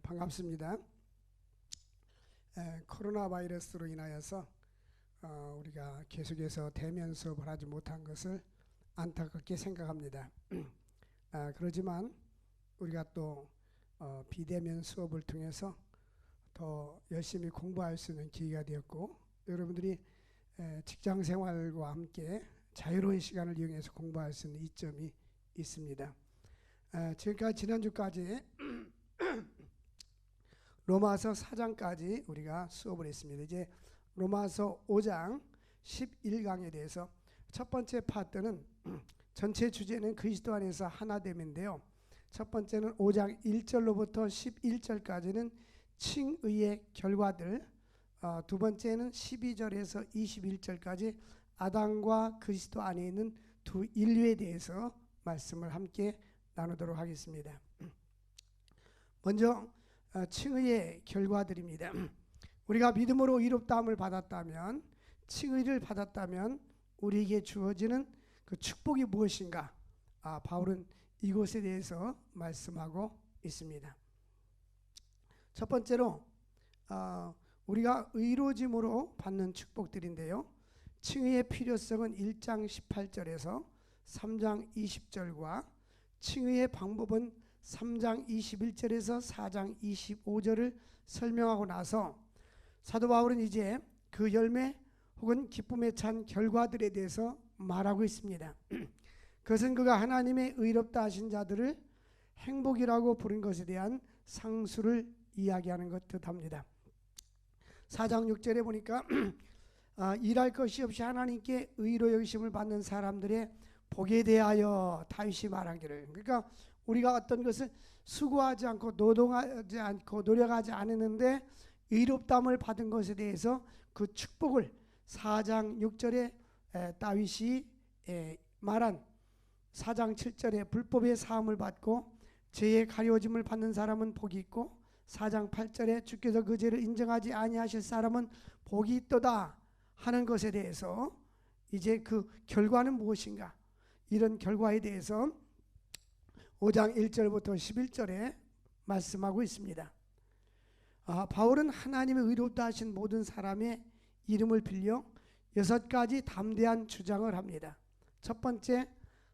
반갑습니다. 코로나 바이러스로 인하여서 우리가 계속해서 대면 수업을 하지 못한 것을 안타깝게 생각합니다. 그렇지만 우리가 또 비대면 수업을 통해서 더 열심히 공부할 수 있는 기회가 되었고, 여러분들이 직장 생활과 함께 자유로운 시간을 이용해서 공부할 수 있는 이점이 있습니다. 지난주까지 로마서 4장까지 우리가 수업을 했습니다. 이제 로마서 5장 11강에 대해서 첫 번째 파트는 전체 주제는 그리스도 안에서 하나됨인데요. 첫 번째는 5장 1절로부터 11절까지는 칭의의 결과들, 두 번째는 12절에서 21절까지 아담과 그리스도 안에 있는 두 인류에 대해서 말씀을 함께 나누도록 하겠습니다. 먼저 칭의의 결과들입니다. 우리가 믿음으로 의롭다함을 받았다면, 칭의를 받았다면 우리에게 주어지는 그 축복이 무엇인가? 바울은 이것에 대해서 말씀하고 있습니다. 첫 번째로 우리가 의로짐으로 받는 축복들인데요. 칭의의 필요성은 1장 18절에서 3장 20절과 칭의의 방법은 3장 21절에서 4장 25절을 설명하고 나서 사도 바울은 이제 그 열매 혹은 기쁨에 찬 결과들에 대해서 말하고 있습니다. 그것은 그가 하나님의 의롭다 하신 자들을 행복이라고 부른 것에 대한 상수를 이야기하는 것 듯합니다. 4장 6절에 보니까 일할 것이 없이 하나님께 의로 여기심을 받는 사람들의 복에 대하여 다윗이 말하기를, 그러니까 우리가 어떤 것을 수고하지 않고 노동하지 않고 노력하지 않았는데 의롭다함을 받은 것에 대해서 그 축복을 4장 6절에 다윗이 말한 4장 7절에 불법의 사함을 받고 죄의 가려짐을 받는 사람은 복이 있고 4장 8절에 주께서 그 죄를 인정하지 아니하실 사람은 복이 있도다 하는 것에 대해서 이제 그 결과는 무엇인가, 이런 결과에 대해서 5장 1절부터 11절에 말씀하고 있습니다. 바울은 하나님의 의롭다 하신 모든 사람의 이름을 빌려 6가지 담대한 주장을 합니다. 첫 번째,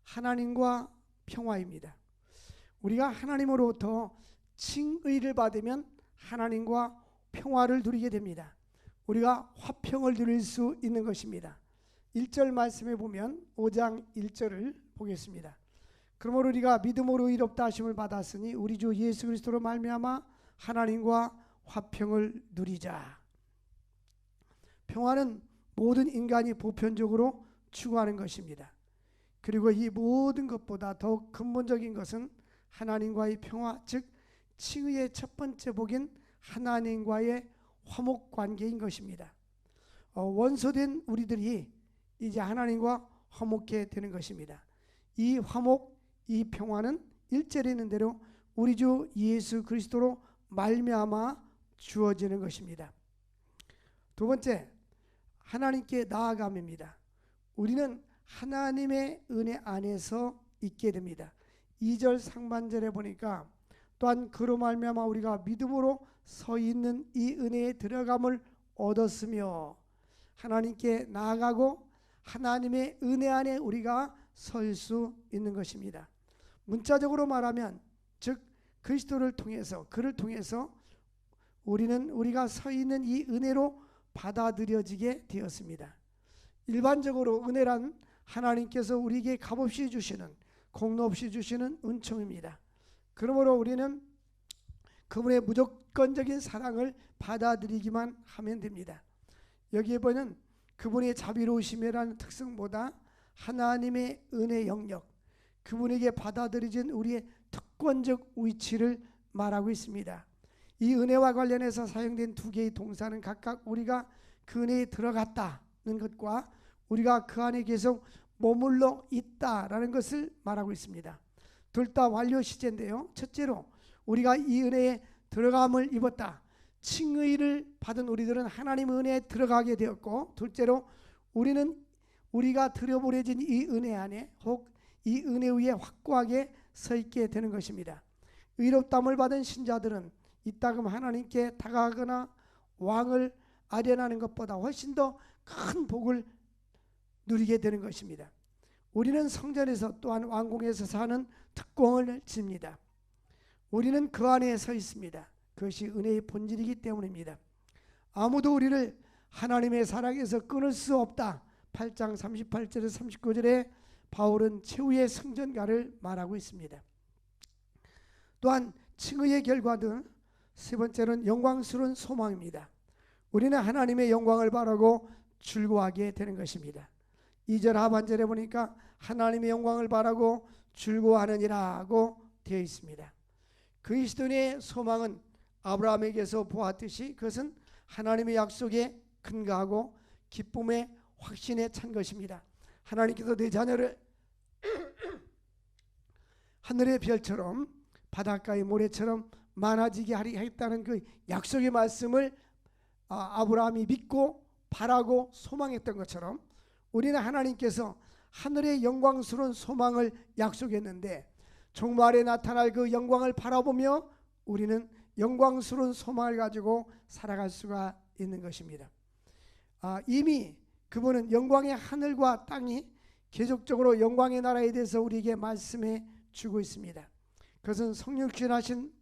하나님과 평화입니다. 우리가 하나님으로부터 칭의를 받으면 하나님과 평화를 누리게 됩니다. 우리가 화평을 누릴 수 있는 것입니다. 1절 말씀에 보면 5장 1절을 보겠습니다. 그러므로 우리가 믿음으로 의롭다 하심을 받았으니 우리 주 예수 그리스도로 말미암아 하나님과 화평을 누리자. 평화는 모든 인간이 보편적으로 추구하는 것입니다. 그리고 이 모든 것보다 더욱 근본적인 것은 하나님과의 평화, 즉 칭의의 첫 번째 복인 하나님과의 화목 관계인 것입니다. 원소된 우리들이 이제 하나님과 화목해 되는 것입니다. 이 화목, 이 평화는 1절에 있는 대로 우리 주 예수 그리스도로 말미암아 주어지는 것입니다. 두 번째, 하나님께 나아감입니다. 우리는 하나님의 은혜 안에서 있게 됩니다. 2절 상반절에 보니까 또한 그로 말미암아 우리가 믿음으로 서 있는 이 은혜에 들어감을 얻었으며, 하나님께 나아가고 하나님의 은혜 안에 우리가 설 수 있는 것입니다. 문자적으로 말하면, 즉 그리스도를 통해서, 그를 통해서 우리는 우리가 서 있는 이 은혜로 받아들여지게 되었습니다. 일반적으로 은혜란 하나님께서 우리에게 값없이 주시는, 공로 없이 주시는 은총입니다. 그러므로 우리는 그분의 무조건적인 사랑을 받아들이기만 하면 됩니다. 여기에 보면 그분의 자비로우심이라는 특성보다 하나님의 은혜 영역, 그분에게 받아들여진 우리의 특권적 위치를 말하고 있습니다. 이 은혜와 관련해서 사용된 두 개의 동사는 각각 우리가 그 은혜에 들어갔다는 것과 우리가 그 안에 계속 머물러 있다라는 것을 말하고 있습니다. 둘 다 완료 시제인데요. 첫째로 우리가 이 은혜에 들어감을 입었다. 칭의를 받은 우리들은 하나님의 은혜에 들어가게 되었고, 둘째로 우리는 우리가 들여보내진 이 은혜 안에, 혹 이 은혜 위에 확고하게 서 있게 되는 것입니다. 의롭다함을 받은 신자들은 이따금 하나님께 다가가거나 왕을 아련하는 것보다 훨씬 더 큰 복을 누리게 되는 것입니다. 우리는 성전에서 또한 왕궁에서 사는 특권을 집니다. 우리는 그 안에 서 있습니다. 그것이 은혜의 본질이기 때문입니다. 아무도 우리를 하나님의 사랑에서 끊을 수 없다. 8장 38절에서 39절에 바울은 최후의 성전가를 말하고 있습니다. 또한 칭의의 결과들, 세 번째는 영광스러운 소망입니다. 우리는 하나님의 영광을 바라고 즐거워하게 되는 것입니다. 2절 하반절에 보니까 하나님의 영광을 바라고 즐거워하느니라고 되어 있습니다. 그리스도인의 소망은 아브라함에게서 보았듯이 그것은 하나님의 약속에 근거하고 기쁨의 확신에 찬 것입니다. 하나님께서 내 자녀를 하늘의 별처럼 바닷가의 모래처럼 많아지게 하겠다는 그 약속의 말씀을 아브라함이 믿고 바라고 소망했던 것처럼 우리는 하나님께서 하늘의 영광스러운 소망을 약속했는데 종말에 나타날 그 영광을 바라보며 우리는 영광스러운 소망을 가지고 살아갈 수가 있는 것입니다. 이미 그분은 영광의 하늘과 땅이 계속적으로 영광의 나라에 대해서 우리에게 말씀해 주고 있습니다. 그것은 성육신하신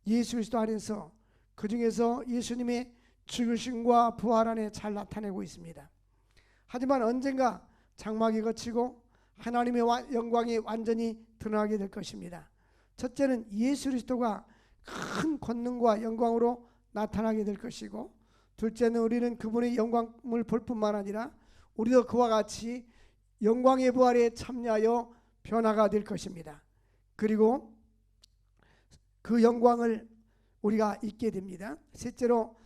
예수 그리스도 안에서 그 중에서 예수님의 죽으심과 부활 안에 잘 나타내고 있습니다. 하지만 언젠가 장막이 거치고 하나님의 영광이 완전히 드러나게 될 것입니다. 첫째는 예수 그리스도가 큰 권능과 영광으로 나타나게 될 것이고, 둘째는 우리는 그분의 영광을 볼 뿐만 아니라 우리도 그와 같이 영광의 부활에 참여하여 변화가 될 것입니다. 그리고 그 영광을 우리가 잊게 됩니다. 셋째로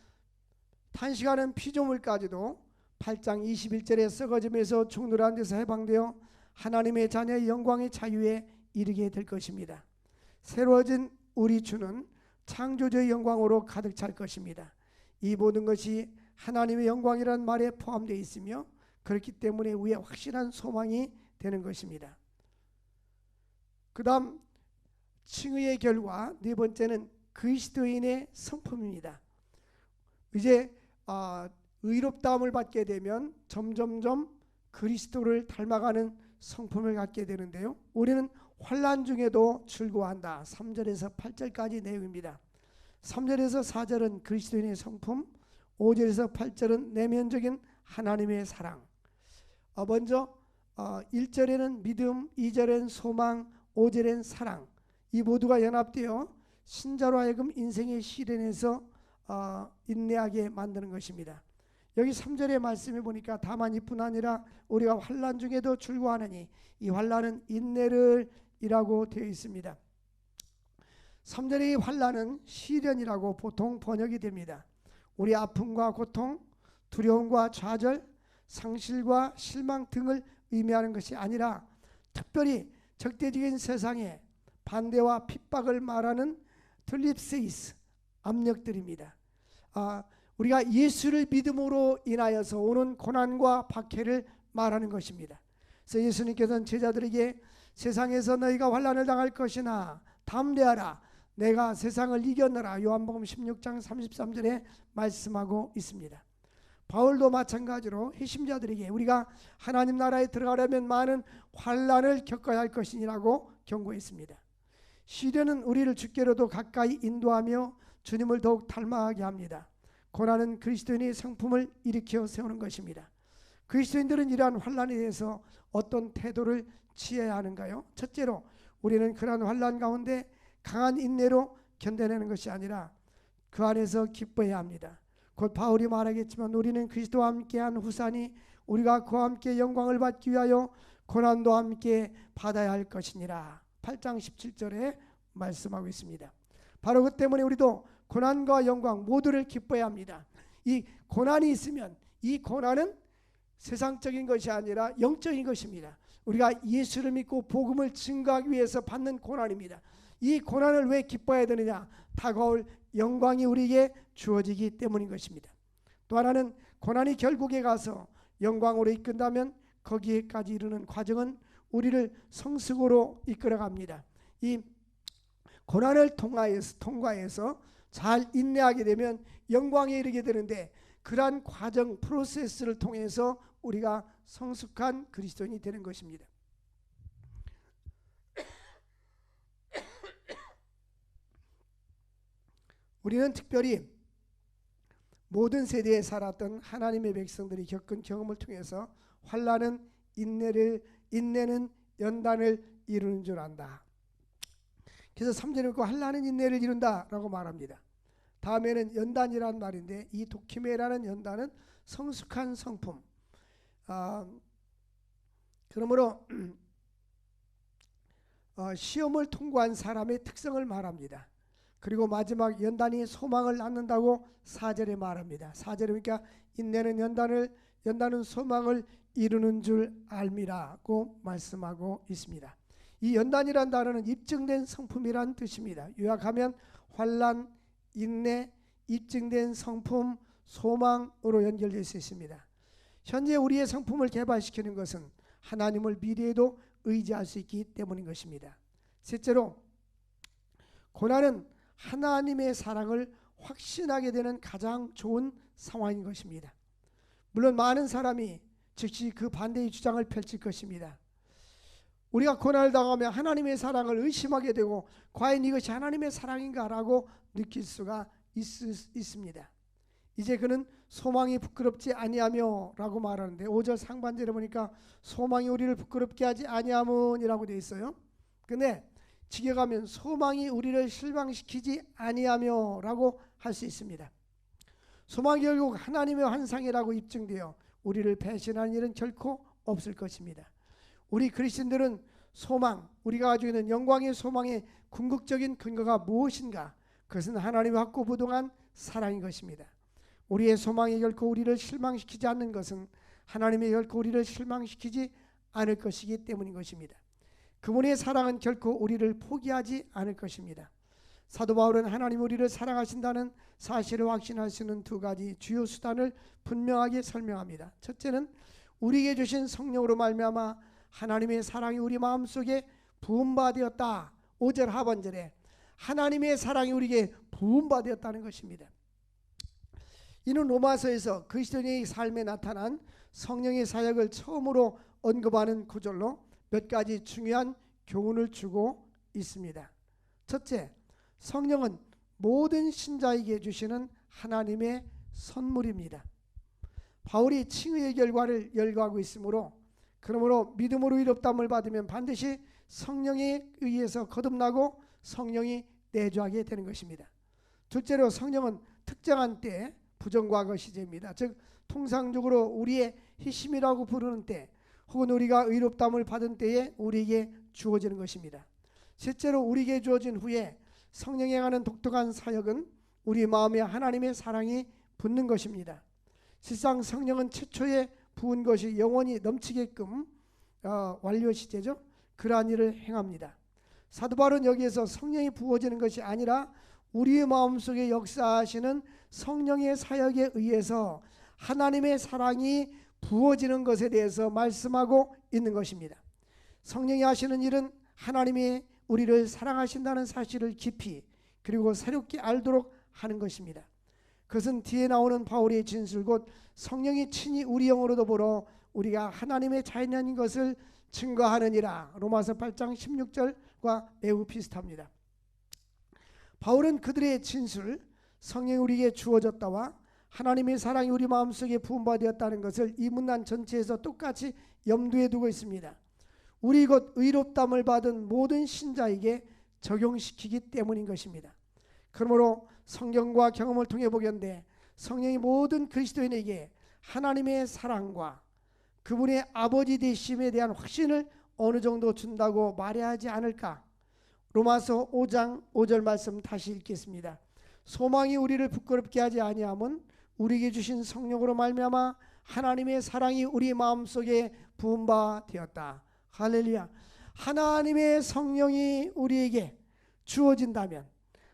탄식하는 피조물까지도 8장 21절에 썩어짐에서 죽노란 데서 해방되어 하나님의 자녀의 영광의 자유에 이르게 될 것입니다. 새로워진 우리 주는 창조주의 영광으로 가득 찰 것입니다. 이 모든 것이 하나님의 영광이라는 말에 포함되어 있으며 그렇기 때문에 우리의 확실한 소망이 되는 것입니다. 그 다음 칭의의 결과 네 번째는 그리스도인의 성품입니다. 이제 의롭다함을 받게 되면 점점점 그리스도를 닮아가는 성품을 갖게 되는데요. 우리는 환난 중에도 즐거워한다. 3절에서 8절까지 내용입니다. 3절에서 4절은 그리스도인의 성품, 5절에서 8절은 내면적인 하나님의 사랑. 먼저 1절에는 믿음, 2절에는 소망, 5절에는 사랑. 이 모두가 연합되어 신자로 하여금 인생의 시련에서 인내하게 만드는 것입니다. 여기 3절의 말씀에 보니까 다만 이뿐 아니라 우리가 환난 중에도 즐거워하느니 이 환난은 인내를 이라고 되어 있습니다. 3절의 환난은 시련이라고 보통 번역이 됩니다. 우리 아픔과 고통, 두려움과 좌절, 상실과 실망 등을 의미하는 것이 아니라 특별히 적대적인 세상에 반대와 핍박을 말하는 틀립세이스, 압력들입니다. 우리가 예수를 믿음으로 인하여서 오는 고난과 박해를 말하는 것입니다. 그래서 예수님께서는 제자들에게 세상에서 너희가 환난을 당할 것이나 담대하라, 내가 세상을 이겼노라, 요한복음 16장 33절에 말씀하고 있습니다. 바울도 마찬가지로 회심자들에게 우리가 하나님 나라에 들어가려면 많은 환난을 겪어야 할 것이라고 경고했습니다. 시련은 우리를 주께로도 가까이 인도하며 주님을 더욱 닮아가게 합니다. 고난은 그리스도인의 성품을 일으켜 세우는 것입니다. 그리스도인들은 이러한 환난에 대해서 어떤 태도를 취해야 하는가요? 첫째로 우리는 그러한 환난 가운데 강한 인내로 견뎌내는 것이 아니라 그 안에서 기뻐해야 합니다. 곧 바울이 말하겠지만 우리는 그리스도와 함께한 후사니 우리가 그와 함께 영광을 받기 위하여 고난도 함께 받아야 할 것이니라. 8장 17절에 말씀하고 있습니다. 바로 그 때문에 우리도 고난과 영광 모두를 기뻐해야 합니다. 이 고난이 있으면 이 고난은 세상적인 것이 아니라 영적인 것입니다. 우리가 예수를 믿고 복음을 증거하기 위해서 받는 고난입니다. 이 고난을 왜 기뻐해야 되느냐? 다가올 영광이 우리에게 주어지기 때문인 것입니다. 또 하나는 고난이 결국에 가서 영광으로 이끈다면 거기에까지 이르는 과정은 우리를 성숙으로 이끌어갑니다. 이 고난을 통과해서 잘 인내하게 되면 영광에 이르게 되는데, 그러한 과정 프로세스를 통해서 우리가 성숙한 그리스도인이 되는 것입니다. 우리는 특별히 모든 세대에 살았던 하나님의 백성들이 겪은 경험을 통해서 환난은 인내는 연단을 이루는 줄 안다. 그래서 3절에 보고 환난은 인내를 이룬다라고 말합니다. 다음에는 연단이라는 말인데, 이 도키메라는 연단은 성숙한 성품. 그러므로 시험을 통과한 사람의 특성을 말합니다. 그리고 마지막 연단이 소망을 낳는다고 4절에 말합니다. 4절에 보니까 인내는 연단은 소망을 이루는 줄 알미라고 말씀하고 있습니다. 이 연단이란 단어는 입증된 성품이란 뜻입니다. 요약하면 환난, 인내, 입증된 성품, 소망으로 연결될 수 있습니다. 현재 우리의 성품을 개발시키는 것은 하나님을 미래에도 의지할 수 있기 때문인 것입니다. 셋째로, 고난은 하나님의 사랑을 확신하게 되는 가장 좋은 상황인 것입니다. 물론 많은 사람이 즉시 그 반대의 주장을 펼칠 것입니다. 우리가 고난을 당하면 하나님의 사랑을 의심하게 되고, 과연 이것이 하나님의 사랑인가라고 느낄 수가 있습니다. 이제 그는 소망이 부끄럽지 아니하며 라고 말하는데, 5절 상반절에 보니까 소망이 우리를 부끄럽게 하지 아니함은이라고 되어 있어요. 근데 직역하면 소망이 우리를 실망시키지 아니하며 라고 할 수 있습니다. 소망이 결국 하나님의 환상이라고 입증되어 우리를 배신하는 일은 결코 없을 것입니다. 우리 그리스도인들은 소망, 우리가 가지고 있는 영광의 소망의 궁극적인 근거가 무엇인가? 그것은 하나님의 확고부동한 사랑인 것입니다. 우리의 소망이 결코 우리를 실망시키지 않는 것은 하나님이 결코 우리를 실망시키지 않을 것이기 때문인 것입니다. 그분의 사랑은 결코 우리를 포기하지 않을 것입니다. 사도 바울은 하나님 우리를 사랑하신다는 사실을 확신할 수 있는 두 가지 주요 수단을 분명하게 설명합니다. 첫째는 우리에게 주신 성령으로 말미암아 하나님의 사랑이 우리 마음속에 부음받았다. 5절 하반절에 하나님의 사랑이 우리에게 부음받았다는 것입니다. 이는 로마서에서 그리스도인의 삶에 나타난 성령의 사역을 처음으로 언급하는 구절로 몇 가지 중요한 교훈을 주고 있습니다. 첫째, 성령은 모든 신자에게 주시는 하나님의 선물입니다. 바울이 칭의의 결과를 열거하고 있으므로, 그러므로 믿음으로 의롭다함을 받으면 반드시 성령에 의해서 거듭나고 성령이 내주하게 되는 것입니다. 둘째로, 성령은 특정한 때 부정과거 시제입니다. 즉 통상적으로 우리의 희심이라고 부르는 때, 혹은 우리가 의롭다함을 받은 때에 우리에게 주어지는 것입니다. 셋째로, 우리에게 주어진 후에 성령이 행하는 독특한 사역은 우리 마음에 하나님의 사랑이 붙는 것입니다. 실상 성령은 최초에 부은 것이 영원히 넘치게끔 완료 시제죠. 그러한 일을 행합니다. 사도 바울은 여기에서 성령이 부어지는 것이 아니라 우리의 마음속에 역사하시는 성령의 사역에 의해서 하나님의 사랑이 부어지는 것에 대해서 말씀하고 있는 것입니다. 성령이 하시는 일은 하나님이 우리를 사랑하신다는 사실을 깊이 그리고 새롭게 알도록 하는 것입니다. 그것은 뒤에 나오는 바울의 진술, 곧 성령이 친히 우리 영으로 더불어 우리가 하나님의 자녀인 것을 증거하느니라, 로마서 8장 16절과 매우 비슷합니다. 바울은 그들의 진술, 성령이 우리에게 주어졌다와 하나님의 사랑이 우리 마음속에 부음받았다는 것을 이 문단 전체에서 똑같이 염두에 두고 있습니다. 우리 곧 의롭다함을 받은 모든 신자에게 적용시키기 때문인 것입니다. 그러므로 성경과 경험을 통해 보건대 성령이 모든 그리스도인에게 하나님의 사랑과 그분의 아버지 되심에 대한 확신을 어느 정도 준다고 말해야 하지 않을까? 로마서 5장 5절 말씀 다시 읽겠습니다. 소망이 우리를 부끄럽게 하지 아니함은 우리에게 주신 성령으로 말미암아 하나님의 사랑이 우리 마음속에 부은 바 되었다. 할렐루야. 하나님의 성령이 우리에게 주어진다면,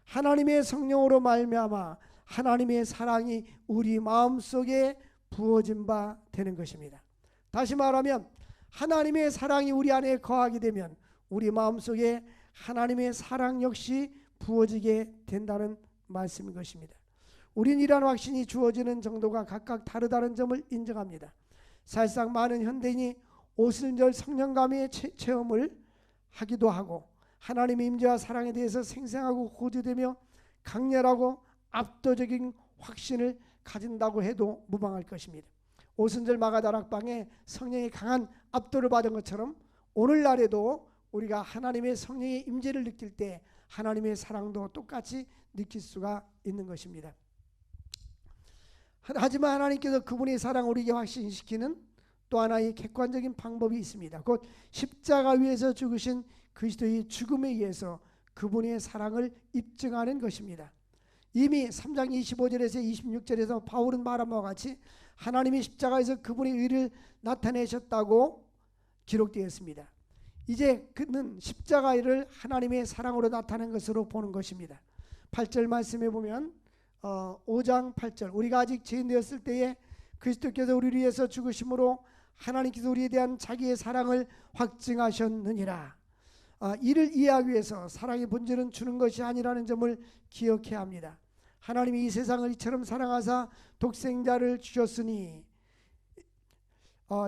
하나님의 성령으로 말미암아 하나님의 사랑이 우리 마음속에 부어진 바 되는 것입니다. 다시 말하면 하나님의 사랑이 우리 안에 거하게 되면 우리 마음속에 하나님의 사랑 역시 부어지게 된다는 말씀인 것입니다. 우린 이러한 확신이 주어지는 정도가 각각 다르다는 점을 인정합니다. 사실상 많은 현대인이 오순절 성령감의 체험을 하기도 하고 하나님의 임재와 사랑에 대해서 생생하고 호소되며 강렬하고 압도적인 확신을 가진다고 해도 무방할 것입니다. 오순절 마가다락방에 성령의 강한 압도를 받은 것처럼 오늘날에도 우리가 하나님의 성령의 임재를 느낄 때 하나님의 사랑도 똑같이 느낄 수가 있는 것입니다. 하지만 하나님께서 그분의 사랑을 우리에게 확신시키는 또 하나의 객관적인 방법이 있습니다. 곧 십자가 위에서 죽으신 그리스도의 죽음에 의해서 그분의 사랑을 입증하는 것입니다. 이미 3장 25절에서 26절에서 바울은 말한 바와 같이 하나님이 십자가에서 그분의 의를 나타내셨다고 기록되었습니다. 이제 그는 십자가를 하나님의 사랑으로 나타낸 것으로 보는 것입니다. 8절 말씀에 보면 5장 8절 우리가 아직 죄인 되었을 때에 그리스도께서 우리를 위해서 죽으심으로 하나님께서 우리에 대한 자기의 사랑을 확증하셨느니라. 이를 이해하기 위해서 사랑의 본질은 주는 것이 아니라는 점을 기억해야 합니다. 하나님이 이 세상을 이처럼 사랑하사 독생자를 주셨으니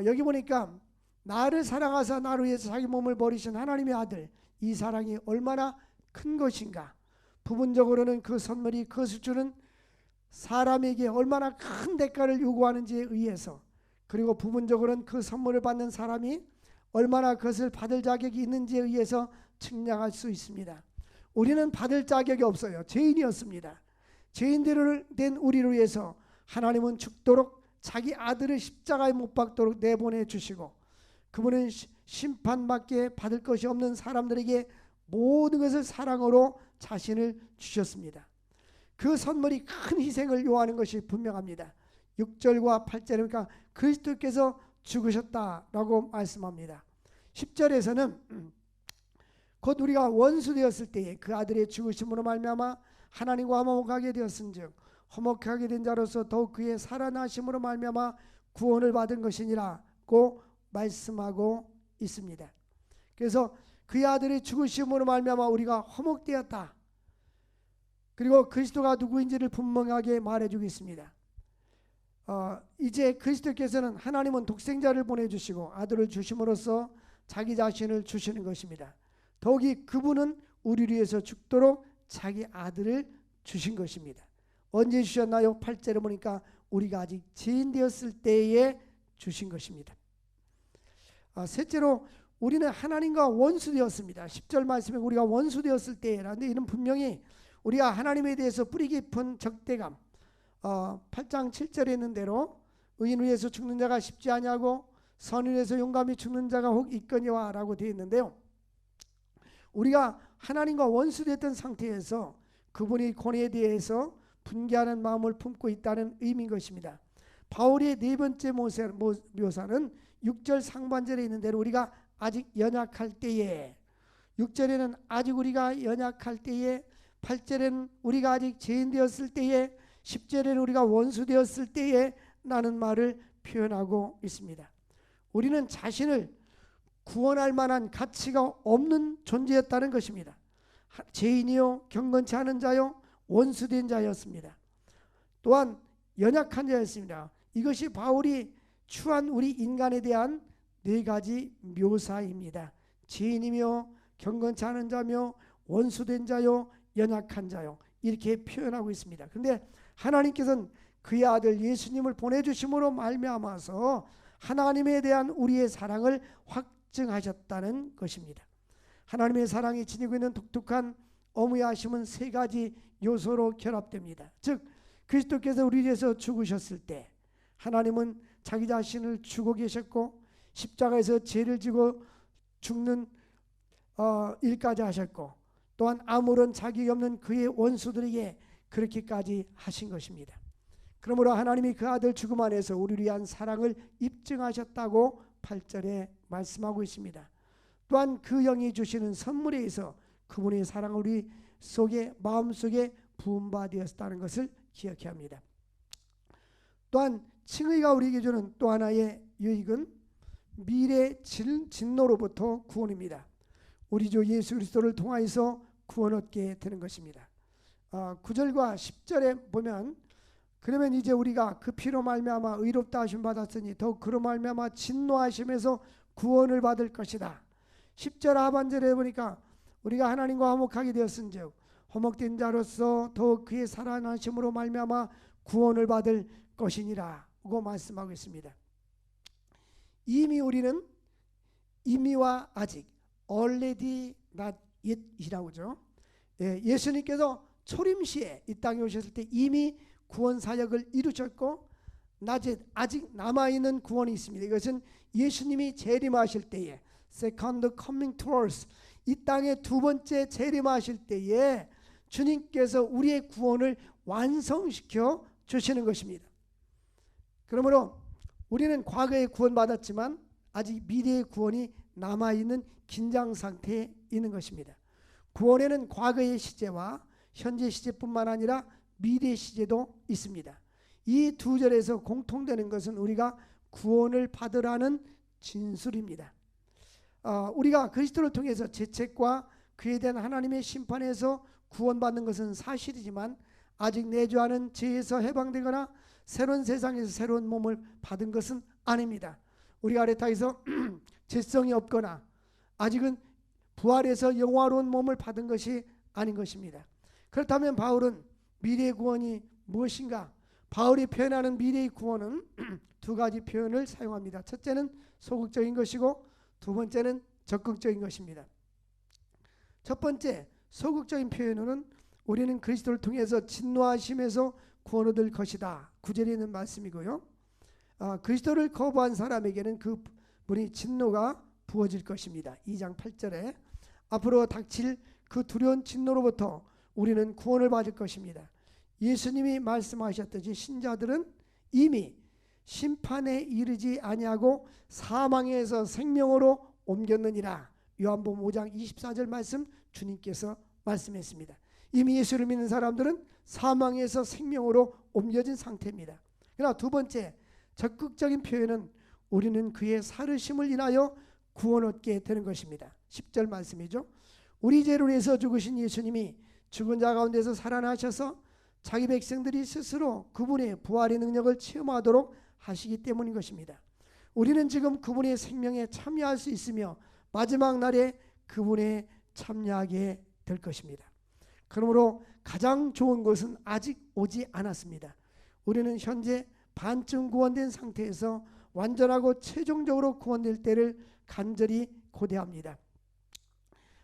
여기 보니까 나를 사랑하사 나를 위해서 자기 몸을 버리신 하나님의 아들, 이 사랑이 얼마나 큰 것인가. 부분적으로는 그 선물이 그것을 주는 사람에게 얼마나 큰 대가를 요구하는지에 의해서, 그리고 부분적으로는 그 선물을 받는 사람이 얼마나 그것을 받을 자격이 있는지에 의해서 측량할 수 있습니다. 우리는 받을 자격이 없어요. 죄인이었습니다. 죄인대로 된 우리를 위해서 하나님은 죽도록 자기 아들을 십자가에 못 박도록 내보내 주시고, 그분은 심판밖에 받을 것이 없는 사람들에게 모든 것을 사랑으로 자신을 주셨습니다. 그 선물이 큰 희생을 요하는 것이 분명합니다. 6절과 8절에 그러니까 그리스도께서 죽으셨다라고 말씀합니다. 10절에서는 곧 우리가 원수 되었을 때에 그 아들의 죽으심으로 말미암아 하나님과 화목하게 되었은즉 화목하게 된 자로서 더욱 그의 살아나심으로 말미암아 구원을 받은 것이니라고 말씀하고 있습니다. 그래서 그의 아들의 죽으심으로 말미암아 우리가 화목되었다. 그리고 그리스도가 누구인지를 분명하게 말해주고 있습니다. 이제 그리스도께서는 하나님은 독생자를 보내주시고 아들을 주심으로써 자기 자신을 주시는 것입니다. 더욱이 그분은 우리를 위해서 죽도록 자기 아들을 주신 것입니다. 언제 주셨나요? 8절에 보니까 우리가 아직 죄인 되었을 때에 주신 것입니다. 셋째로 우리는 하나님과 원수 되었습니다. 10절 말씀에 우리가 원수 되었을 때라는데 이는 분명히 우리가 하나님에 대해서 뿌리 깊은 적대감, 8장 7절에 있는 대로 의인 위해서 죽는 자가 쉽지 아니하고 선인 위해서 용감히 죽는 자가 혹 있거니와 라고 되어 있는데요. 우리가 하나님과 원수됐던 상태에서 그분의 권위에 대해서 분개하는 마음을 품고 있다는 의미인 것입니다. 바울의 네 번째 묘사는 6절 상반절에 있는 대로 우리가 아직 연약할 때에, 6절에는 아직 우리가 연약할 때에, 8절에는 우리가 아직 죄인 되었을 때에, 10절에는 우리가 원수 되었을 때에 라는 말을 표현하고 있습니다. 우리는 자신을 구원할 만한 가치가 없는 존재였다는 것입니다. 죄인이요 경건치 않은 자요 원수된 자였습니다. 또한 연약한 자였습니다. 이것이 바울이 추한 우리 인간에 대한 네 가지 묘사입니다. 죄인이며 경건치 않은 자며 원수된 자요 연약한 자요 이렇게 표현하고 있습니다. 그런데 하나님께서는 그의 아들 예수님을 보내주심으로 말미암아서 하나님에 대한 우리의 사랑을 확증하셨다는 것입니다. 하나님의 사랑이 지니고 있는 독특한 어무야심은 세 가지 요소로 결합됩니다. 즉 그리스도께서 우리를 위해서 죽으셨을 때 하나님은 자기 자신을 주고 계셨고 십자가에서 죄를 지고 죽는 일까지 하셨고 또한 아무런 자격이 없는 그의 원수들에게 그렇게까지 하신 것입니다. 그러므로 하나님이 그 아들 죽음 안에서 우리를 위한 사랑을 입증하셨다고 8절에 말씀하고 있습니다. 또한 그 영이 주시는 선물에 의해서 그분의 사랑을 우리 속에 마음속에 부음받았다는 것을 기억해야 합니다. 또한 칭의가 우리에게 주는 또 하나의 유익은 미래 진노로부터 구원입니다. 우리 주 예수 그리스도를 통하여서 구원 얻게 되는 것입니다. 9절과 10절에 보면 그러면 이제 우리가 그 피로 말미암아 의롭다 하심 받았으니 더욱 그로 말미암아 진노하심에서 구원을 받을 것이다. 10절 하반절에 보니까 우리가 하나님과 화목하게 되었은즉 화목된 자로서 더욱 그의 살아나심으로 말미암아 구원을 받을 것이니라 고 말씀하고 있습니다. 이미 우리는 이미와 아직 already not yet이라고 하죠. 예수님께서 초림시에 이 땅에 오셨을 때 이미 구원 사역을 이루셨고 아직 남아있는 구원이 있습니다. 이것은 예수님이 재림하실 때에 second coming to earth, 이 땅에 두 번째 재림하실 때에 주님께서 우리의 구원을 완성시켜 주시는 것입니다. 그러므로 우리는 과거에 구원받았지만 아직 미래의 구원이 남아있는 긴장 상태에 있는 것입니다. 구원에는 과거의 시제와 현재 시제뿐만 아니라 미래 시제도 있습니다. 이 두 절에서 공통되는 것은 우리가 구원을 받으라는 진술입니다. 우리가 그리스도를 통해서 죄책과 그에 대한 하나님의 심판에서 구원받는 것은 사실이지만 아직 내주하는 죄에서 해방되거나 새로운 세상에서 새로운 몸을 받은 것은 아닙니다. 우리가 아래타에서 죄성이 없거나 아직은 부활해서 영화로운 몸을 받은 것이 아닌 것입니다. 그렇다면 바울은 미래의 구원이 무엇인가? 바울이 표현하는 미래의 구원은 두 가지 표현을 사용합니다. 첫째는 소극적인 것이고 두 번째는 적극적인 것입니다. 첫 번째 소극적인 표현으로는 우리는 그리스도를 통해서 진노하심에서 구원 얻을 것이다. 9절에 있는 말씀이고요. 그리스도를 거부한 사람에게는 그 분이 진노가 부어질 것입니다. 2장 8절에 앞으로 닥칠 그 두려운 진노로부터 우리는 구원을 받을 것입니다. 예수님이 말씀하셨듯이 신자들은 이미 심판에 이르지 아니하고 사망에서 생명으로 옮겼느니라. 요한복음 5장 24절 말씀 주님께서 말씀했습니다. 이미 예수를 믿는 사람들은 사망에서 생명으로 옮겨진 상태입니다. 그러나 두 번째 적극적인 표현은 우리는 그의 살으심을 인하여 구원 얻게 되는 것입니다. 10절 말씀이죠. 우리 죄를 위해서 죽으신 예수님이 죽은 자 가운데서 살아나셔서 자기 백성들이 스스로 그분의 부활의 능력을 체험하도록 하시기 때문인 것입니다. 우리는 지금 그분의 생명에 참여할 수 있으며 마지막 날에 그분에 참여하게 될 것입니다. 그러므로 가장 좋은 것은 아직 오지 않았습니다. 우리는 현재 반쯤 구원된 상태에서 완전하고 최종적으로 구원될 때를 간절히 고대합니다.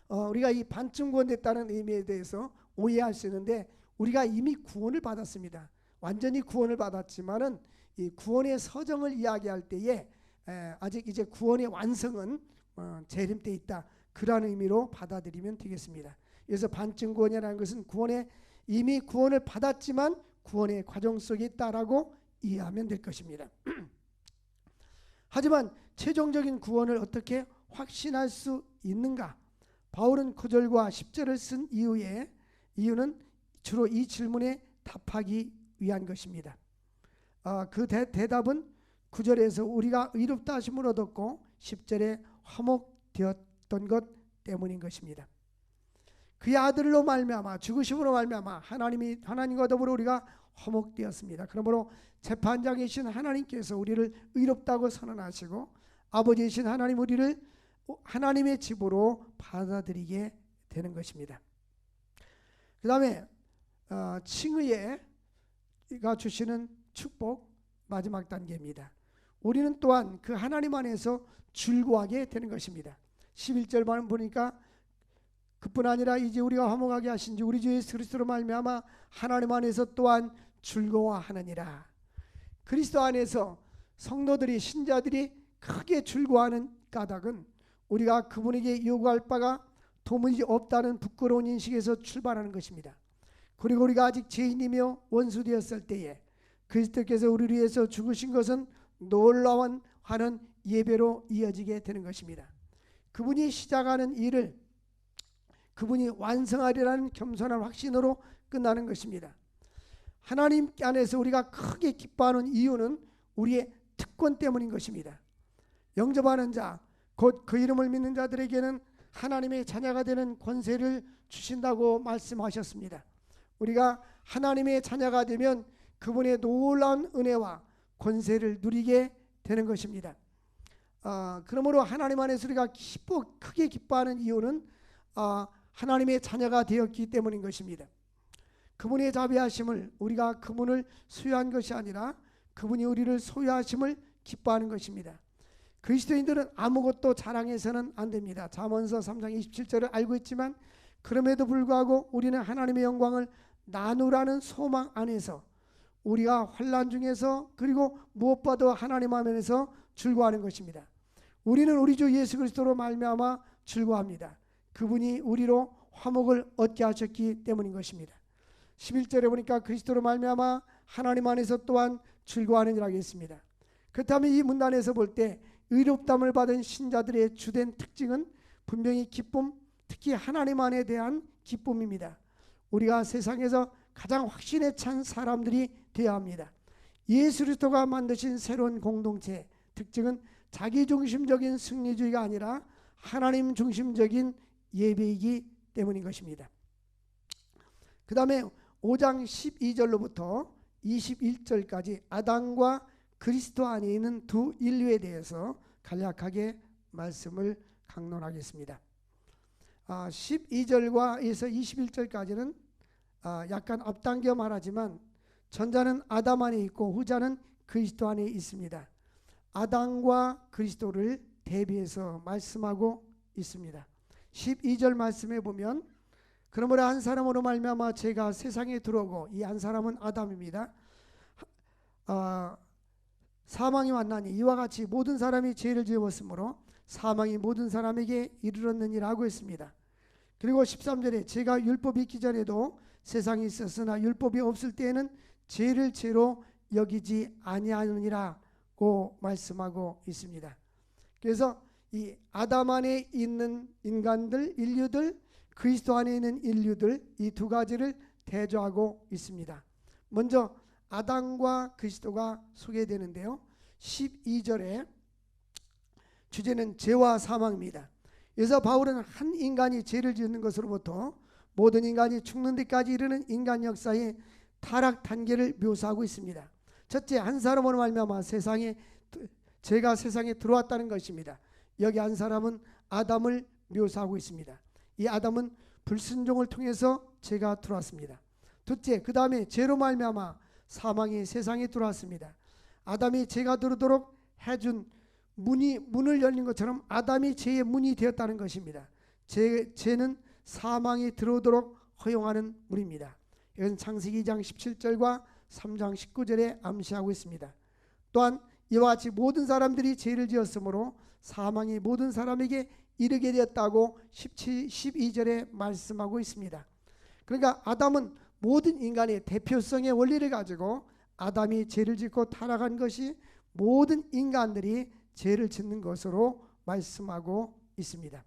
우리가 이 반쯤 구원됐다는 의미에 대해서 오해할 수 있는데 우리가 이미 구원을 받았습니다. 완전히 구원을 받았지만은 이 구원의 서정을 이야기할 때에 아직 이제 구원의 완성은 재림 때 있다. 그런 의미로 받아들이면 되겠습니다. 그래서 반쯤 구원이라는 것은 이미 구원을 받았지만 구원의 과정 속에 있다라고 이해하면 될 것입니다. 하지만 최종적인 구원을 어떻게 확신할 수 있는가? 바울은 9절과 10절을 쓴 이유는 주로 이 질문에 답하기 위한 것입니다. 그 대답은 9절에서 우리가 의롭다 하심을 얻었고 10절에 화목되었던 것 때문인 것입니다. 그의 아들로 말미암아 죽으심으로 말미암아 하나님과 더불어 우리가 화목되었습니다. 그러므로 재판장이신 하나님께서 우리를 의롭다고 선언하시고 아버지이신 하나님 우리를 하나님의 집으로 받아들이게 되는 것입니다. 그 다음에 칭의가 주시는 축복 마지막 단계입니다. 우리는 또한 그 하나님 안에서 즐거워하게 되는 것입니다. 11절만 보니까 그뿐 아니라 이제 우리가 화목하게 하신 지 우리 주 예수 그리스도로 말미암아 하나님 안에서 또한 즐거워하느니라. 그리스도 안에서 성도들이 신자들이 크게 즐거워하는 까닭은 우리가 그분에게 요구할 바가 도무지 없다는 부끄러운 인식에서 출발하는 것입니다. 그리고 우리가 아직 죄인이며 원수되었을 때에 그리스도께서 우리를 위해서 죽으신 것은 놀라운 하는 예배로 이어지게 되는 것입니다. 그분이 시작하는 일을 그분이 완성하리라는 겸손한 확신으로 끝나는 것입니다. 하나님 안에서 우리가 크게 기뻐하는 이유는 우리의 특권 때문인 것입니다. 영접하는 자, 곧 그 이름을 믿는 자들에게는 하나님의 자녀가 되는 권세를 주신다고 말씀하셨습니다. 우리가 하나님의 자녀가 되면 그분의 놀라운 은혜와 권세를 누리게 되는 것입니다. 그러므로 하나님 안에서 우리가 크게 기뻐하는 이유는 하나님의 자녀가 되었기 때문인 것입니다. 그분의 자비하심을, 우리가 그분을 소유한 것이 아니라 그분이 우리를 소유하심을 기뻐하는 것입니다. 그리스도인들은 아무것도 자랑해서는 안 됩니다. 잠언서 3장 27절을 알고 있지만 그럼에도 불구하고 우리는 하나님의 영광을 나누라는 소망 안에서 우리가 환난 중에서 그리고 무엇보다도 하나님 안에서 즐거워하는 것입니다. 우리는 우리 주 예수 그리스도로 말미암아 즐거워합니다. 그분이 우리로 화목을 얻게 하셨기 때문인 것입니다. 11절에 보니까 그리스도로 말미암아 하나님 안에서 또한 즐거워하는 이라고 했습니다. 그렇다면 이 문단에서 볼 때 의롭다함을 받은 신자들의 주된 특징은 분명히 기쁨, 특히 하나님 안에 대한 기쁨입니다. 우리가 세상에서 가장 확신에 찬 사람들이 되어야 합니다. 예수 그리스도가 만드신 새로운 공동체 특징은 자기중심적인 승리주의가 아니라 하나님 중심적인 예배이기 때문인 것입니다. 그 다음에 5장 12절로부터 21절까지 아담과 그리스도 안에 있는 두 인류에 대해서 간략하게 말씀을 강론하겠습니다. 12절과에서 21절까지는 약간 앞당겨 말하지만 전자는 아담 안에 있고 후자는 그리스도 안에 있습니다. 아담과 그리스도를 대비해서 말씀하고 있습니다. 12절 말씀에 보면 그러므로 한 사람으로 말미암아 죄가 세상에 들어오고 이 한 사람은 아담입니다. 사망이 왔나니 이와 같이 모든 사람이 죄를 지었으므로 사망이 모든 사람에게 이르렀느니라고 했습니다. 그리고 13절에 죄가 율법이 있기 전에도 세상에 있었으나 율법이 없을 때에는 죄를 죄로 여기지 아니하느니라고 말씀하고 있습니다. 그래서 이 아담 안에 있는 인간들, 인류들, 그리스도 안에 있는 인류들, 이 두 가지를 대조하고 있습니다. 먼저 아담과 그리스도가 소개되는데요. 12절에 주제는 죄와 사망입니다. 그래서 바울은 한 인간이 죄를 짓는 것으로부터 모든 인간이 죽는 데까지 이르는 인간 역사의 타락 단계를 묘사하고 있습니다. 첫째, 한 사람으로 말미암아 죄가 세상에 들어왔다는 것입니다. 여기 한 사람은 아담을 묘사하고 있습니다. 이 아담은 불순종을 통해서 죄가 들어왔습니다. 둘째, 그 다음에 죄로 말미암아 사망이 세상에 들어왔습니다. 아담이 죄가 들어오도록 해준 문을 열린 것처럼 아담이 죄의 문이 되었다는 것입니다. 죄는 사망이 들어오도록 허용하는 문입니다. 이것은 창세기 2장 17절과 3장 19절에 암시하고 있습니다. 또한 이와 같이 모든 사람들이 죄를 지었으므로 사망이 모든 사람에게 이르게 되었다고 12절에 말씀하고 있습니다. 그러니까 아담은 모든 인간의 대표성의 원리를 가지고 아담이 죄를 짓고 타락한 것이 모든 인간들이 죄를 짓는 것으로 말씀하고 있습니다.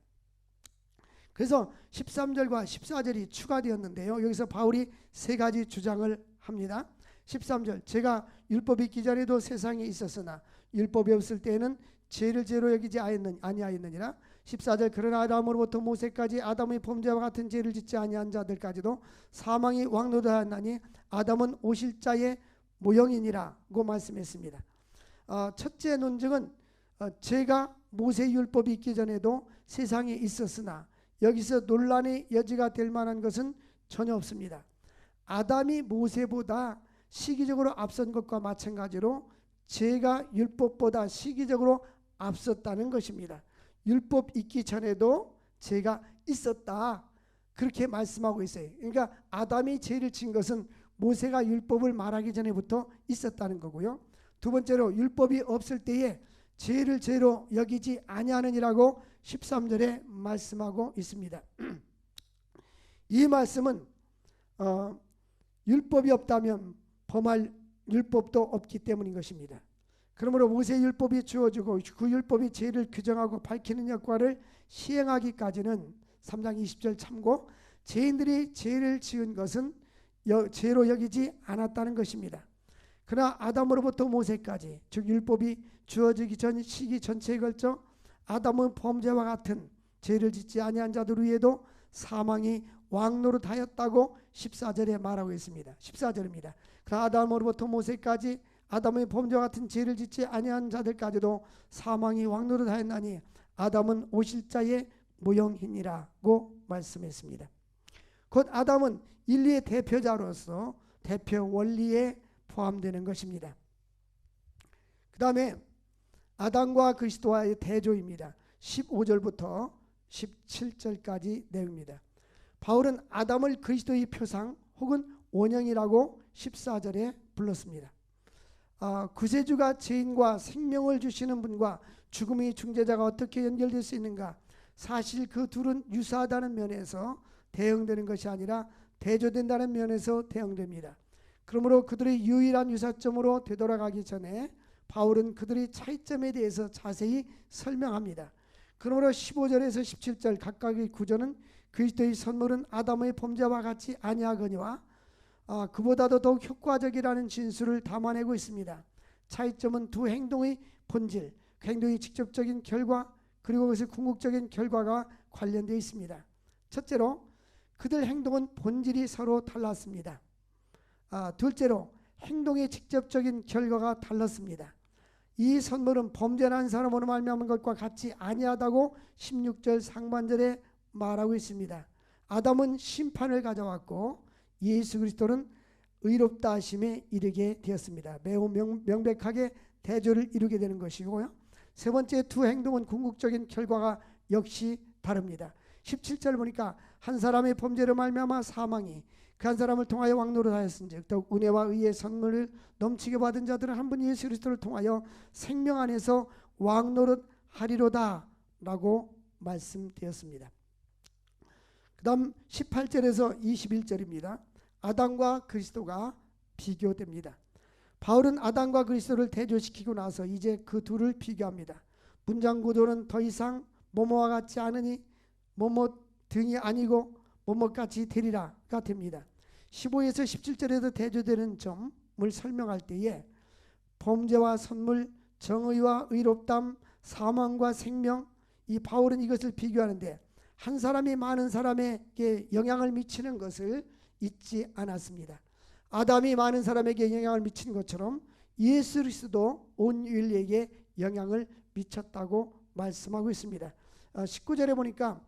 그래서 13절과 14절이 추가되었는데요. 여기서 바울이 세 가지 주장을 합니다. 13절, 죄가 율법이 있기 전에도 세상에 있었으나 율법이 없을 때에는 죄를 죄로 여기지 아니하였느니라. 14절, 그러나 아담으로부터 모세까지 아담의 범죄와 같은 죄를 짓지 아니한 자들까지도 사망이 왕노하였나니 아담은 오실 자의 모형이니라고 말씀했습니다. 첫째 논증은 죄가 모세 율법이 있기 전에도 세상에 있었으나 여기서 논란의 여지가 될 만한 것은 전혀 없습니다. 아담이 모세보다 시기적으로 앞선 것과 마찬가지로 죄가 율법보다 시기적으로 앞섰다는 것입니다. 율법 있기 전에도 죄가 있었다, 그렇게 말씀하고 있어요. 그러니까 아담이 죄를 진 것은 모세가 율법을 말하기 전에부터 있었다는 거고요. 두 번째로 율법이 없을 때에 죄를 죄로 여기지 아니하느니라고 13절에 말씀하고 있습니다. 이 말씀은 율법이 없다면 범할 율법도 없기 때문인 것입니다. 그러므로 모세 율법이 주어지고 그 율법이 죄를 규정하고 밝히는 역할을 시행하기까지는 3장 20절 참고 죄인들이 죄를 지은 것은 죄로 여기지 않았다는 것입니다. 그러나 아담으로부터 모세까지, 즉 율법이 주어지기 전 시기 전체에 걸쳐 아담은 범죄와 같은 죄를 짓지 아니한 자들 위에도 사망이 왕노릇하였다고 14절에 말하고 있습니다. 14절입니다. 그 아담으로부터 모세까지 아담의 범죄와 같은 죄를 짓지 아니한 자들까지도 사망이 왕노릇하였나니 아담은 오실자의 모형이니라고 말씀했습니다. 곧 아담은 인류의 대표자로서 대표 원리에 포함되는 것입니다. 그 다음에 아담과 그리스도와의 대조입니다. 15절부터 17절까지 내용입니다. 바울은 아담을 그리스도의 표상 혹은 원형이라고 14절에 불렀습니다. 구세주가 죄인과 생명을 주시는 분과 죽음의 중재자가 어떻게 연결될 수 있는가? 사실 그 둘은 유사하다는 면에서 대응되는 것이 아니라 대조된다는 면에서 대응됩니다. 그러므로 그들의 유일한 유사점으로 되돌아가기 전에 바울은 그들의 차이점에 대해서 자세히 설명합니다. 그러므로 15절에서 17절 각각의 구절은 그리스도의 선물은 아담의 범죄와 같이 아니하거니와 그보다도 더욱 효과적이라는 진술을 담아내고 있습니다. 차이점은 두 행동의 본질, 그 행동의 직접적인 결과 그리고 그것의 궁극적인 결과가 관련되어 있습니다. 첫째로 그들 행동은 본질이 서로 달랐습니다. 둘째로 행동의 직접적인 결과가 달랐습니다. 이 선물은 범죄한 사람으로 말미암은 것과 같이 아니하다고 16절 상반절에 말하고 있습니다. 아담은 심판을 가져왔고 예수 그리스도는 의롭다 하심에 이르게 되었습니다. 매우 명백하게 대조를 이루게 되는 것이고요. 세 번째 두 행동은 궁극적인 결과가 역시 다릅니다. 17절 보니까 한 사람의 범죄로 말미암아 사망이 그 한 사람을 통하여 왕노릇하였은즉 더욱 은혜와 의의 선물을 넘치게 받은 자들은 한 분 예수 그리스도를 통하여 생명 안에서 왕노릇하리로다 라고 말씀되었습니다. 그 다음 18절에서 21절입니다. 아담과 그리스도가 비교됩니다. 바울은 아담과 그리스도를 대조시키고 나서 이제 그 둘을 비교합니다. 문장 구조는 더 이상 뭐뭐와 같지 않으니 뭐뭐 등이 아니고 뭐뭐같이 되리라가 됩니다. 15에서 17절에서 대조되는 점을 설명할 때에 범죄와 선물, 정의와 의롭담, 사망과 생명, 이 바울은 이것을 비교하는데 한 사람이 많은 사람에게 영향을 미치는 것을 잊지 않았습니다. 아담이 많은 사람에게 영향을 미친 것처럼 예수 그리스도도 온 인류에게 영향을 미쳤다고 말씀하고 있습니다. 19절에 보니까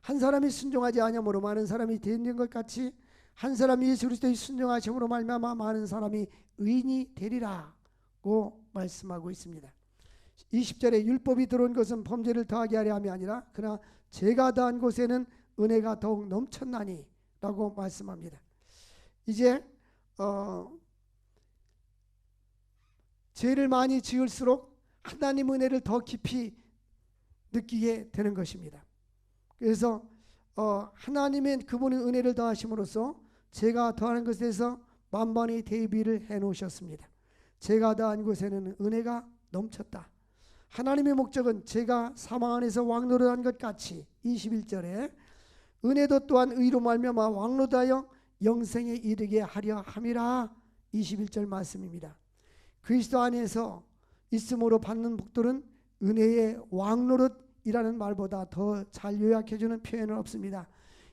한 사람이 순종하지 아니함으로 많은 사람이 되는 것 같이 한 사람이 예수 그리스도의 순종하심으로 말미암아 많은 사람이 의인이 되리라고 말씀하고 있습니다. 20절에 율법이 들어온 것은 범죄를 더하게 하려 함이 아니라 그러나 죄가 더한 곳에는 은혜가 더욱 넘쳤나니 라고 말씀합니다. 이제 죄를 많이 지을수록 하나님 은혜를 더 깊이 느끼게 되는 것입니다. 그래서 하나님의 그분의 은혜를 더하심으로써 죄가 더하는 것에서 만반의 대비를 해놓으셨습니다. 죄가 더한 곳에는 은혜가 넘쳤다. 하나님의 목적은 죄가 사망 안에서 왕노릇한 것 같이 21절에 은혜도 또한 의로 말미암아 왕노릇하여 영생에 이르게 하려 함이라 21절 말씀입니다. 그리스도 안에서 있음으로 받는 복들은 은혜의 왕노릇이라는 말보다 더 잘 요약해주는 표현은 없습니다.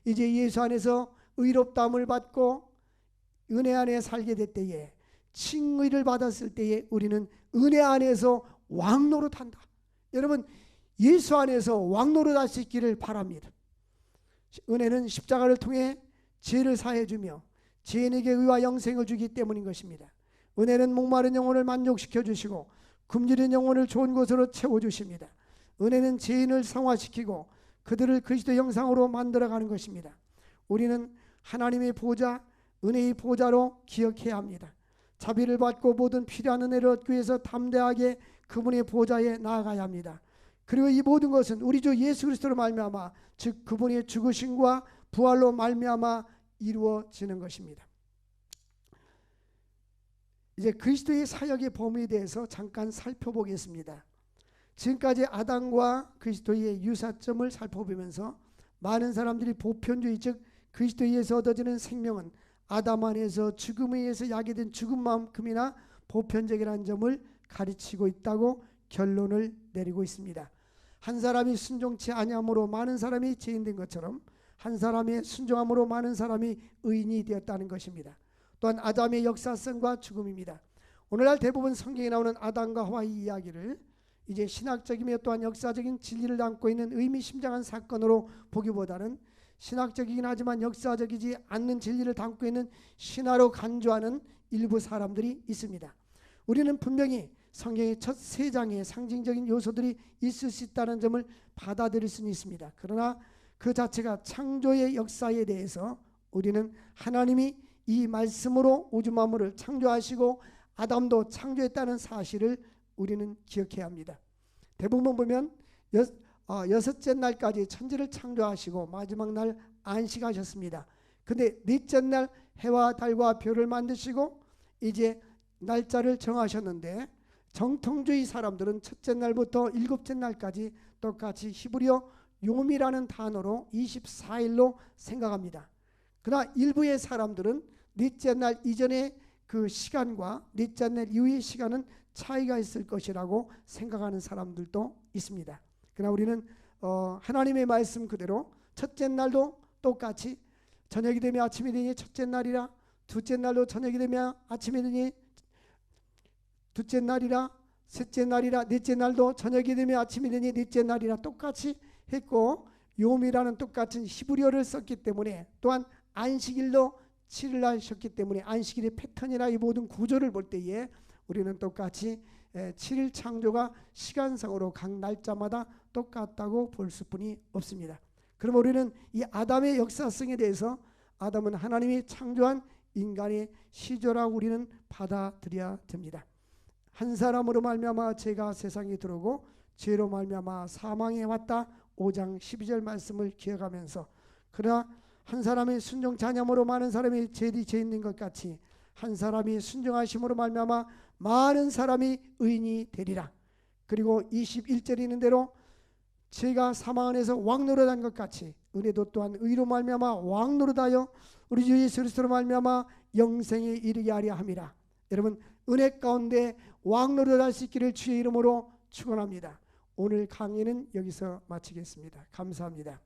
이제 예수 안에서 의롭다함을 받고 은혜 안에 살게 될 때에 칭의를 받았을 때에 우리는 은혜 안에서 왕노릇한다. 여러분 예수 안에서 왕노릇할 수 있기를 바랍니다. 은혜는 십자가를 통해 죄를 사해 주며 죄인에게 의와 영생을 주기 때문인 것입니다. 은혜는 목마른 영혼을 만족시켜 주시고 굶주린 영혼을 좋은 곳으로 채워 주십니다. 은혜는 죄인을 성화시키고 그들을 그리스도 형상으로 만들어가는 것입니다. 우리는 하나님의 보좌, 은혜의 보좌로 기억해야 합니다. 자비를 받고 모든 필요한 은혜를 얻기 위해서 담대하게 그분의 보좌에 나아가야 합니다. 그리고 이 모든 것은 우리 주 예수 그리스도로 말미암아 즉 그분의 죽으심과 부활로 말미암아 이루어지는 것입니다. 이제 그리스도의 사역의 범위에 대해서 잠깐 살펴보겠습니다. 지금까지 아담과 그리스도의 유사점을 살펴보면서 많은 사람들이 보편주의 즉 그리스도에서 얻어지는 생명은 아담 안에서 죽음에 의해서 야기된 죽음만큼이나 보편적이라는 점을 가르치고 있다고 결론을 내리고 있습니다. 한 사람이 순종치 아니함으로 많은 사람이 죄인된 것처럼 한 사람의 순종함으로 많은 사람이 의인이 되었다는 것입니다. 또한 아담의 역사성과 죽음입니다. 오늘날 대부분 성경에 나오는 아담과 하와의 이야기를 이제 신학적이며 또한 역사적인 진리를 담고 있는 의미심장한 사건으로 보기보다는 신학적이긴 하지만 역사적이지 않는 진리를 담고 있는 신화로 간주하는 일부 사람들이 있습니다. 우리는 분명히 성경의 첫 세 장에 상징적인 요소들이 있을 수 있다는 점을 받아들일 수는 있습니다. 그러나 그 자체가 창조의 역사에 대해서 우리는 하나님이 이 말씀으로 우주 만물을 창조하시고 아담도 창조했다는 사실을 우리는 기억해야 합니다. 대부분 보면 여섯째 날까지 천지를 창조하시고 마지막 날 안식하셨습니다. 근데 넷째 날 해와 달과 별을 만드시고 이제 날짜를 정하셨는데 정통주의 사람들은 첫째 날부터 일곱째 날까지 똑같이 히브리어 요미라는 단어로 24일로 생각합니다. 그러나 일부의 사람들은 넷째 날 이전의 그 시간과 넷째 날 이후의 시간은 차이가 있을 것이라고 생각하는 사람들도 있습니다. 그러나 우리는 하나님의 말씀 그대로 첫째 날도 똑같이 저녁이 되면 아침이 되니 첫째 날이라, 둘째 날도 저녁이 되면 아침이 되니 둘째 날이라, 셋째 날이라, 넷째 날도 저녁이 되면 아침이 되니 넷째 날이라 똑같이 했고, 요미라는 똑같은 히브리어를 썼기 때문에 또한 안식일도 7일 날 하셨기 때문에 안식일의 패턴이나 이 모든 구조를 볼 때에 우리는 똑같이 7일 창조가 시간상으로 각 날짜마다 똑같다고 볼 수뿐이 없습니다. 그럼 우리는 이 아담의 역사성에 대해서 아담은 하나님이 창조한 인간의 시조라고 우리는 받아들여야 됩니다. 한 사람으로 말미암아 죄가 세상에 들어오고 죄로 말미암아 사망에 왔다. 5장 12절 말씀을 기억하면서 그러나 한 사람이 순종 자념으로 많은 사람이 죄 있는 것 같이 한 사람이 순종하심으로 말미암아 많은 사람이 의인이 되리라. 그리고 21절에 있는 대로 죄가 사망 안에서 왕노릇한 것 같이 은혜도 또한 의로 말미암아 왕노릇하여 우리 주 예수 그리스도로 말미암아 영생에 이르게 하려 함이라. 여러분 은혜 가운데 왕노릇할 수 있기를 주의 이름으로 축원합니다. 오늘 강의는 여기서 마치겠습니다. 감사합니다.